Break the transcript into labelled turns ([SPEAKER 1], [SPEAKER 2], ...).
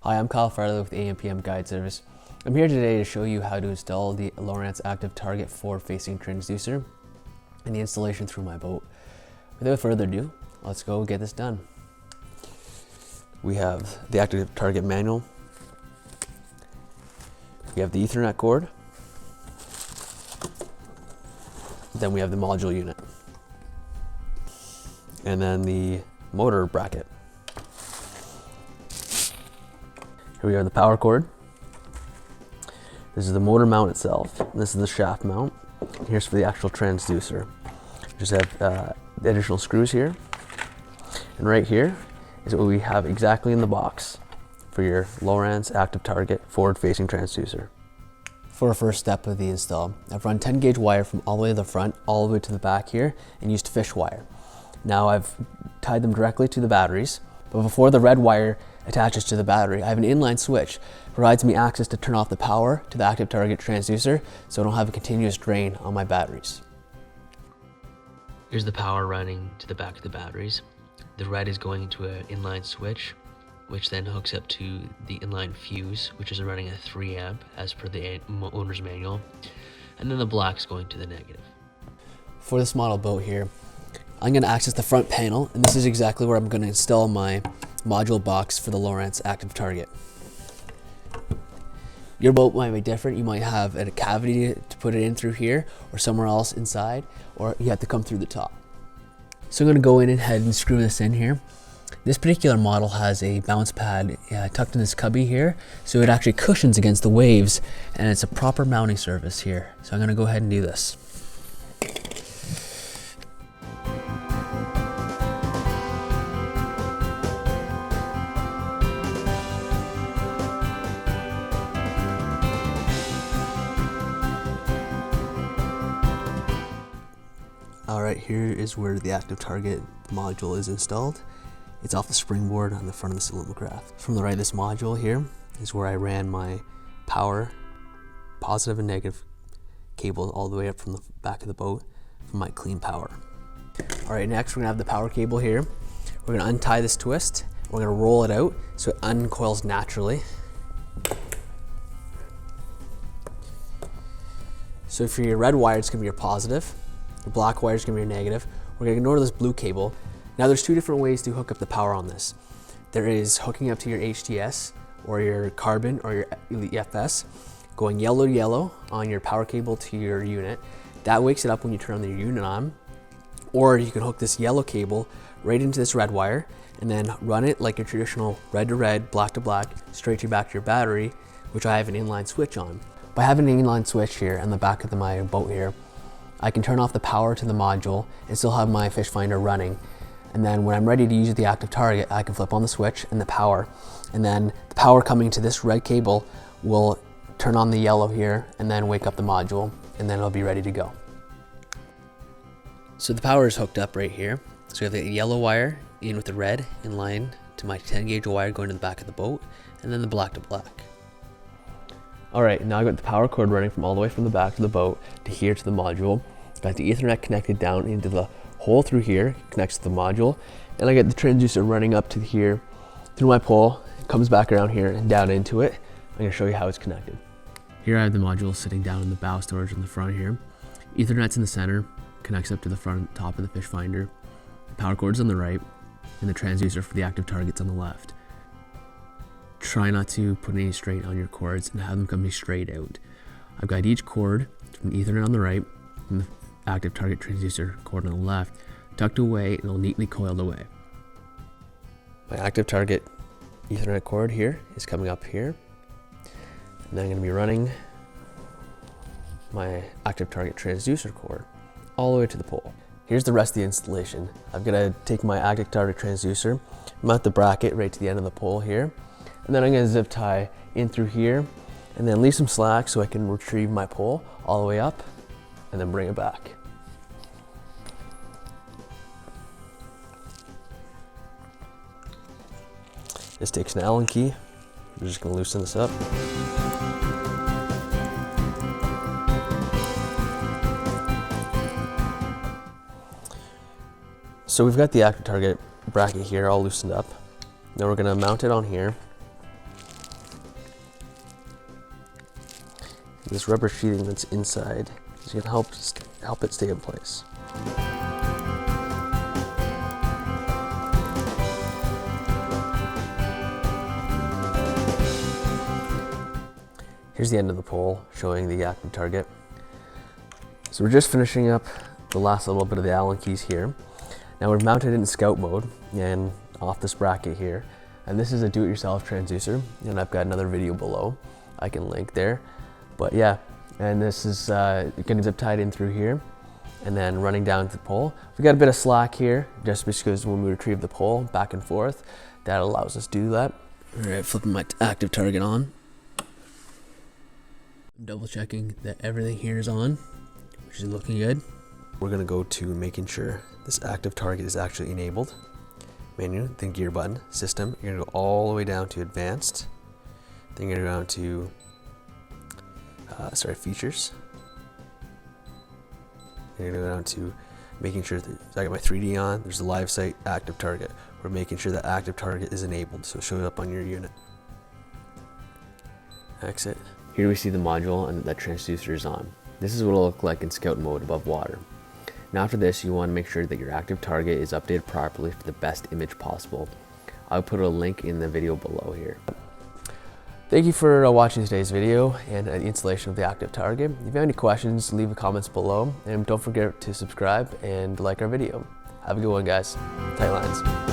[SPEAKER 1] Hi, I'm Kyle Farley with AM/PM Guide Service. I'm here today to show you how to install the Lowrance active target forward-facing transducer and the installation through my boat. Without further ado, let's go get this done. We have the active target manual. We have the Ethernet cord. Then we have the module unit. And then the motor bracket. Here we have the power cord. This is the motor mount itself. This is the shaft mount. Here's for the actual transducer. Just have the additional screws here. And right here is what we have exactly in the box for your Lowrance active target forward-facing transducer. For our first step of the install, I've run 10 gauge wire from all the way to the front, all the way to the back here, and used fish wire. Now I've tied them directly to the batteries, but before the red wire attaches to the battery, I have an inline switch. Provides me access to turn off the power to the active target transducer so I don't have a continuous drain on my batteries. Here's the power running to the back of the batteries. The red is going into an inline switch, which then hooks up to the inline fuse, which is running at 3 amp as per the owner's manual. And then the black is going to the negative. For this model boat here, I'm going to access the front panel, and this is exactly where I'm going to install my module box for the Lowrance active target. Your boat might be different. You might have a cavity to put it in through here or somewhere else inside, or you have to come through the top. So I'm going to go in ahead and screw this in here. This particular model has a bounce pad tucked in this cubby here, so it actually cushions against the waves, and it's a proper mounting surface here. So I'm going to go ahead and do this. Alright, here is where the active target module is installed. It's off the springboard on the front of the cylinder craft. From the right of this module here is where I ran my power, positive and negative cable all the way up from the back of the boat for my clean power. Alright, next we're going to have the power cable here. We're going to untie this twist. We're going to roll it out so it uncoils naturally. So for your red wire, it's going to be your positive. The black wire is going to be your negative. We're going to ignore this blue cable. Now there's two different ways to hook up the power on this. There is hooking up to your HTS or your carbon or your EFS, going yellow to yellow on your power cable to your unit. That wakes it up when you turn the unit on. Or you can hook this yellow cable right into this red wire and then run it like your traditional red to red, black to black, straight to back to your battery, which I have an inline switch on. By having an inline switch here on the back of my boat here, I can turn off the power to the module and still have my fish finder running. And then when I'm ready to use the active target, I can flip on the switch and the power. And then the power coming to this red cable will turn on the yellow here and then wake up the module, and then it'll be ready to go. So the power is hooked up right here. So we have the yellow wire in with the red in line to my 10 gauge wire going to the back of the boat, and then the black to black. Alright, now I've got the power cord running from all the way from the back of the boat to here to the module. Got the Ethernet connected down into the hole through here, connects to the module, and I get the transducer running up to here through my pole. It comes back around here and down into it. I'm going to show you how it's connected. Here I have the module sitting down in the bow storage in the front here. Ethernet's in the center, connects up to the front top of the fish finder. The power cord's on the right, and the transducer for the active target's on the left. Try not to put any strain on your cords and have them come straight out. I've got each cord from the Ethernet on the right and the active target transducer cord on the left tucked away and all neatly coiled away. My active target Ethernet cord here is coming up here, and then I'm going to be running my active target transducer cord all the way to the pole. Here's the rest of the installation. I've got to take my active target transducer, mount the bracket right to the end of the pole here, and then I'm going to zip tie in through here and then leave some slack so I can retrieve my pole all the way up and then bring it back. This takes an Allen key. We're just going to loosen this up. So we've got the active target bracket here all loosened up. Now we're going to mount it on here. This rubber sheathing that's inside is going to help it stay in place. Here's the end of the pole showing the active target. So we're just finishing up the last little bit of the Allen keys here. Now we're mounted in scout mode and off this bracket here. And this is a do-it-yourself transducer, and I've got another video below I can link there. But yeah, and this is getting zip tied in through here and then running down to the pole. We got a bit of slack here just because when we retrieve the pole back and forth, that allows us to do that. All right, flipping my active target on. I'm double checking that everything here is on, which is looking good. We're gonna go to making sure this active target is actually enabled. Menu, then gear button, system. You're gonna go all the way down to advanced. Then you're gonna go down to, features. You're gonna go down to making sure that I got my 3D on. There's the live site active target. We're making sure that active target is enabled, so it shows up on your unit. Exit. Here we see the module and that transducer is on. This is what it'll look like in scout mode above water. Now after this, you want to make sure that your active target is updated properly for the best image possible. I'll put a link in the video below here. Thank you for watching today's video and the installation of the active target. If you have any questions, leave the comments below, and don't forget to subscribe and like our video. Have a good one, guys. Tight lines.